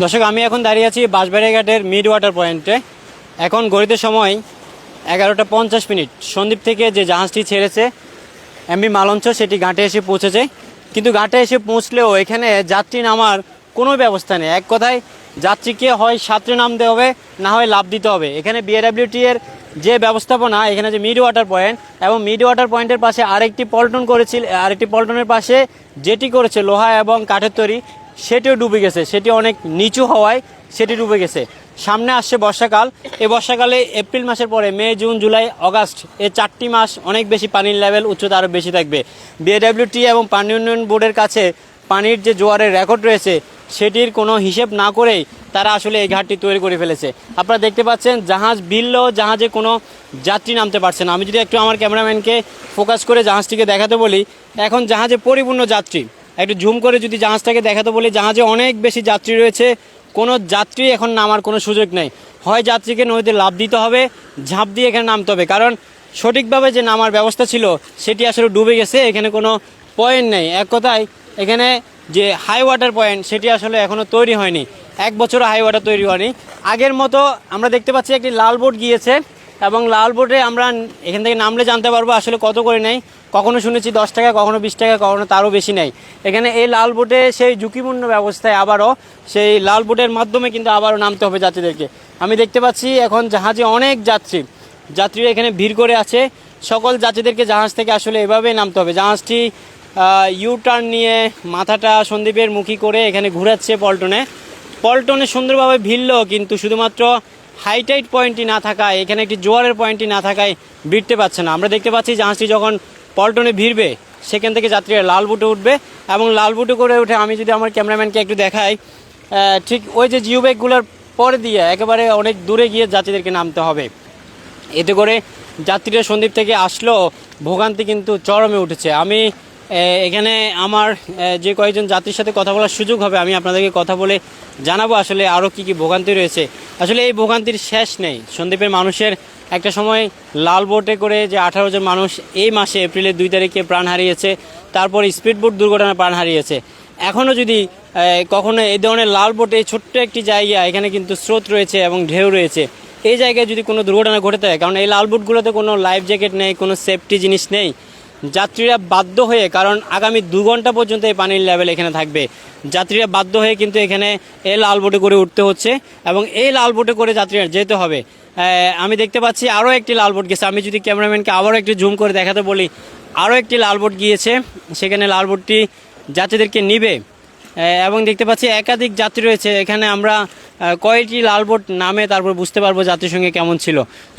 দর্শক, আমি এখন দাঁড়িয়ে আছি বাঁশবাড়িয়া ঘাটের মিড ওয়াটার পয়েন্টে। এখন ঘড়িতে সময় 11টা 50 মিনিট। সন্দ্বীপ থেকে যে জাহাজটি ছেড়েছে এমভি মালঞ্চ, সেটি ঘাটে এসে পৌঁছেছে। কিন্তু ঘাটে এসে পৌঁছলেও এখানে যাত্রী নামার কোনো ব্যবস্থা নেই। এক কথায় যাত্রীকে হয় সাঁতরে নামতে হবে, না হয় লাফ দিতে হবে। এখানে বিআরডব্লিউটি এর যে ব্যবস্থাপনা, এখানে যে মিড ওয়াটার পয়েন্ট এবং মিড ওয়াটার পয়েন্টের পাশে আরেকটি পল্টন করেছিল, আরেকটি পল্টনের পাশে যেটি করেছে লোহা এবং কাঠের তৈরি, সেটিও ডুবে গেছে। সেটি অনেক নিচু হওয়ায় সেটি ডুবে গেছে। সামনে আসছে বর্ষাকাল। এই বর্ষাকালে এপ্রিল মাসের পরে মে, জুন, জুলাই, অগাস্ট, এই 4টি মাস অনেক বেশি পানির লেভেল উচ্চতা আরও বেশি থাকবে। বিএডব্লিউটি এবং পানি উন্নয়ন বোর্ডের কাছে পানির যে জোয়ারের রেকর্ড রয়েছে সেটির কোনো হিসেব না করেই তারা আসলে এই ঘাটটি তৈরি করে ফেলেছে। আপনারা দেখতে পাচ্ছেন জাহাজ ভিড়লেও জাহাজে কোনো যাত্রী নামতে পারছে না। আমি যদি একটু আমার ক্যামেরাম্যানকে ফোকাস করে জাহাজটিকে দেখাতে বলি, এখন জাহাজে পরিপূর্ণ যাত্রী। একটু জুম করে যদি জাহাজটাকে দেখাতে বলি, জাহাজে অনেক বেশি যাত্রী রয়েছে। কোনো যাত্রী এখন নামার কোনো সুযোগ নেই। হয় যাত্রীকে নদীতে লাফ দিতে হবে, ঝাঁপ দিয়ে এখানে নামতে হবে, কারণ সঠিকভাবে যে নামার ব্যবস্থা ছিল সেটি আসলে ডুবে গেছে। এখানে কোনো পয়েন্ট নেই। এক কথায় এখানে যে হাই ওয়াটার পয়েন্ট সেটি আসলে এখনও তৈরি হয়নি। 1 বছরও হাই ওয়াটার তৈরি হয়নি। আগের মতো আমরা দেখতে পাচ্ছি একটি লাল বোট গিয়েছে এবং লাল বোটে আমরা এখান থেকে নামলে জানতে পারবো আসলে কত করে নেই। কখনো শুনেছি 10 টাকা, কখনো 20 টাকা, কখনো তারও বেশি নেই। এখানে এই লাল বোটে সেই ঝুঁকিপূর্ণ ব্যবস্থায় আবারও সেই লাল বোটের মাধ্যমে কিন্তু আবারও নামতে হবে যাত্রীদেরকে। আমি দেখতে পাচ্ছি এখন জাহাজে অনেক যাত্রীরা এখানে ভিড় করে আছে। সকল যাত্রীদেরকে জাহাজ থেকে আসলে এভাবেই নামতে হবে। জাহাজটি ইউ টার্ন নিয়ে মাথাটা সন্দ্বীপের মুখী করে এখানে ঘুরাচ্ছে পল্টনে সুন্দরভাবে ভিড়লো, কিন্তু শুধুমাত্র হাইটাইট পয়েন্টটি না থাকায়, এখানে একটি জোয়ারের পয়েন্টটি না থাকায় ভিড়তে পারছে না। আমরা দেখতে পাচ্ছি জাহাজটি যখন পল্টনে ভিড়বে সেখান থেকে যাত্রীরা লাল বুটে উঠবে এবং লাল বুটে করে উঠে আমি যদি আমার ক্যামেরাম্যানকে একটু দেখাই, ঠিক ওই যে জিও ব্যাগগুলোর পরে দিয়ে একেবারে অনেক দূরে গিয়ে যাত্রীদেরকে নামতে হবে। এতে করে যাত্রীরা সন্দ্বীপ থেকে আসলেও ভোগান্তি কিন্তু চরমে উঠেছে। আমি এখানে আমার যে কয়েকজন যাত্রীর সাথে কথা বলার সুযোগ হবে, আমি আপনাদেরকে কথা বলে জানাবো আসলে আরও কী ভোগান্তি রয়েছে। আসলে এই ভোগান্তির শেষ নেই। সন্দ্বীপের মানুষের একটা সময় লাল বোটে করে যে 18 জন মানুষ এই মাসে এপ্রিলের 2 তারিখে প্রাণ হারিয়েছে, তারপর স্পিড বোট দুর্ঘটনায় প্রাণ হারিয়েছে। এখনও যদি কখনো এই ধরনের লাল বোটে ছোট্ট একটি জায়গা, এখানে কিন্তু স্রোত রয়েছে এবং ঢেউ রয়েছে, এই জায়গায় যদি কোনো দুর্ঘটনা ঘটে থাকে, কারণ এই লাল বোটগুলোতে কোনো লাইফ জ্যাকেট নেই, কোনো সেফটি জিনিস নেই, যাত্রীরা বাধ্য হয়ে, কারণ আগামী 2 ঘন্টা পর্যন্ত এই পানির লেভেল এখানে থাকবে, যাত্রীরা বাধ্য হয়ে কিন্তু এখানে এই লাল বোটে করে উঠতে হচ্ছে এবং এই লাল বোটে করে যাত্রীরা যেতে হবে। আমি দেখতে পাচ্ছি আরও একটি লাল বোট গেছে। আমি যদি ক্যামেরাম্যানকে আবারও একটু জুম করে দেখাতে বলি, আরও একটি লাল বোট গিয়েছে, সেখানে লাল বোটটি যাত্রীদেরকে নিবে এবং দেখতে পাচ্ছি একাধিক যাত্রী রয়েছে। এখানে আমরা কয়টি লাল বোট নামে তারপর বুঝতে পারবো যাত্রীর সঙ্গে কেমন ছিল।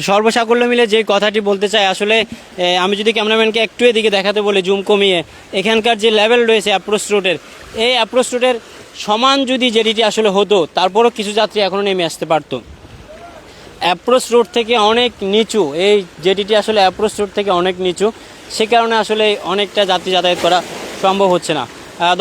সর্বসাকুল্য মিলে যে কথাটি বলতে চাই, আসলে আমি যদি ক্যামেরাম্যানকে একটু এদিকে দেখাতে বলি জুম কমিয়ে, এখানকার যে লেভেল রয়েছে অ্যাপ্রোচ রোডের, এই অ্যাপ্রোচ রোডের সমান যদি জেটিটি আসলে হতো, তারপরও কিছু যাত্রী এখনও নেমে আসতে পারতো। অ্যাপ্রোচ রোড থেকে অনেক নিচু, এই জেটিটি আসলে অ্যাপ্রোচ রোড থেকে অনেক নিচু, সে কারণে আসলে অনেকটা যাত্রী যাতায়াত করা সম্ভব হচ্ছে না।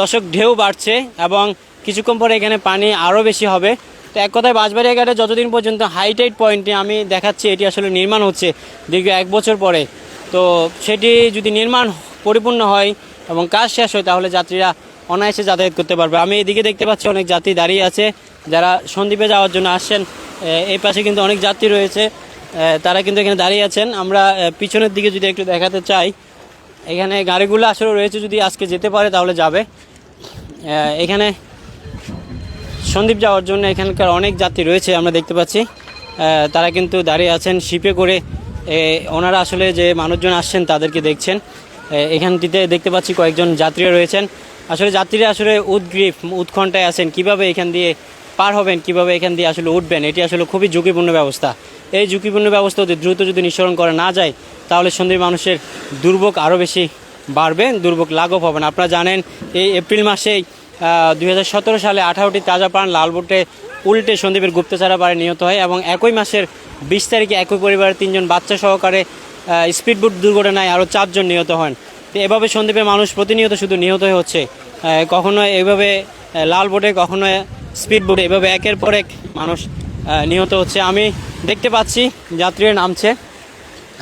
দর্শক, ঢেউ বাড়ছে এবং কিছুক্ষণ পরে এখানে পানি আরও বেশি হবে। তো এক কথায় বাঁশবাড়িয়া ঘাটে যতদিন পর্যন্ত হাইটাইট পয়েন্টে আমি দেখাচ্ছি এটি আসলে নির্মাণ হচ্ছে দীর্ঘ 1 বছর পরে, তো সেটি যদি নির্মাণ পরিপূর্ণ হয় এবং কাজ শেষ হয় তাহলে যাত্রীরা অনায়াসে যাতায়াত করতে পারবে। আমি এদিকে দেখতে পাচ্ছি অনেক যাত্রী দাঁড়িয়ে আছে যারা সন্দ্বীপে যাওয়ার জন্য আসছেন। এই পাশে কিন্তু অনেক যাত্রী রয়েছে, তারা কিন্তু এখানে দাঁড়িয়ে আছেন। আমরা পিছনের দিকে যদি একটু দেখাতে চাই, এখানে গাড়িগুলো আসলে রয়েছে, যদি আজকে যেতে পারে তাহলে যাবে। এখানে সন্দ্বীপ যাওয়ার জন্য এখানকার অনেক যাত্রী রয়েছে, আমরা দেখতে পাচ্ছি তারা কিন্তু দাঁড়িয়ে আছেন শিপে করে। ওনারা আসলে যে মানুষজন আসছেন তাদেরকে দেখছেন। এখানটিতে দেখতে পাচ্ছি কয়েকজন যাত্রীরা রয়েছেন। আসলে যাত্রীরা আসলে উৎকণ্ঠায় আছেন, কিভাবে এখান দিয়ে পার হবেন, কিভাবে এখান দিয়ে আসলে উঠবেন। এটি আসলে খুবই ঝুঁকিপূর্ণ ব্যবস্থা। এই ঝুঁকিপূর্ণ ব্যবস্থা দ্রুত যদি নিঃসরণ করা না যায় তাহলে সন্দ্বীপ মানুষের দুর্ভোগ আরও বেশি বাড়বে, দুর্ভোগ লাঘব হবে না। আপনারা জানেন এই এপ্রিল মাসেই 2017 সালে 18টি তাজা প্রাণ লাল বোটে উল্টে সন্দ্বীপের গুপ্তচরা পাড়ে নিহত হয় এবং একই মাসের 20 তারিখে একই পরিবারের 3 জন বাচ্চা সহকারে স্পিডবোট দুর্ঘটনায় আরও 4 জন নিহত হন। তো এভাবে সন্দ্বীপের মানুষ প্রতিনিয়ত শুধু নিহত হচ্ছে, কখনো এভাবে লাল বোটে, কখনো স্পিডবোটে, এভাবে একের পর এক মানুষ নিহত হচ্ছে। আমি দেখতে পাচ্ছি যাত্রীরা নামছে,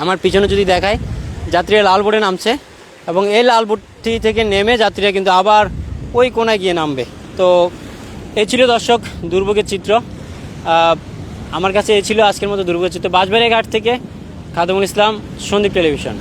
আমার পিছনে যদি দেখায় যাত্রীরা লাল বোটে নামছে এবং এই লাল বোটটি থেকে নেমে যাত্রীরা কিন্তু আবার ওই কোনায় গিয়ে নামবে। তো এই ছিল দর্শক দুর্ভোগের চিত্র। আমার কাছে এই ছিল আজকের মতো দুর্ভোগের চিত্র। বাঁশবাড়িয়া ঘাট থেকে খাদেমুল ইসলাম, সন্দীপ টেলিভিশন।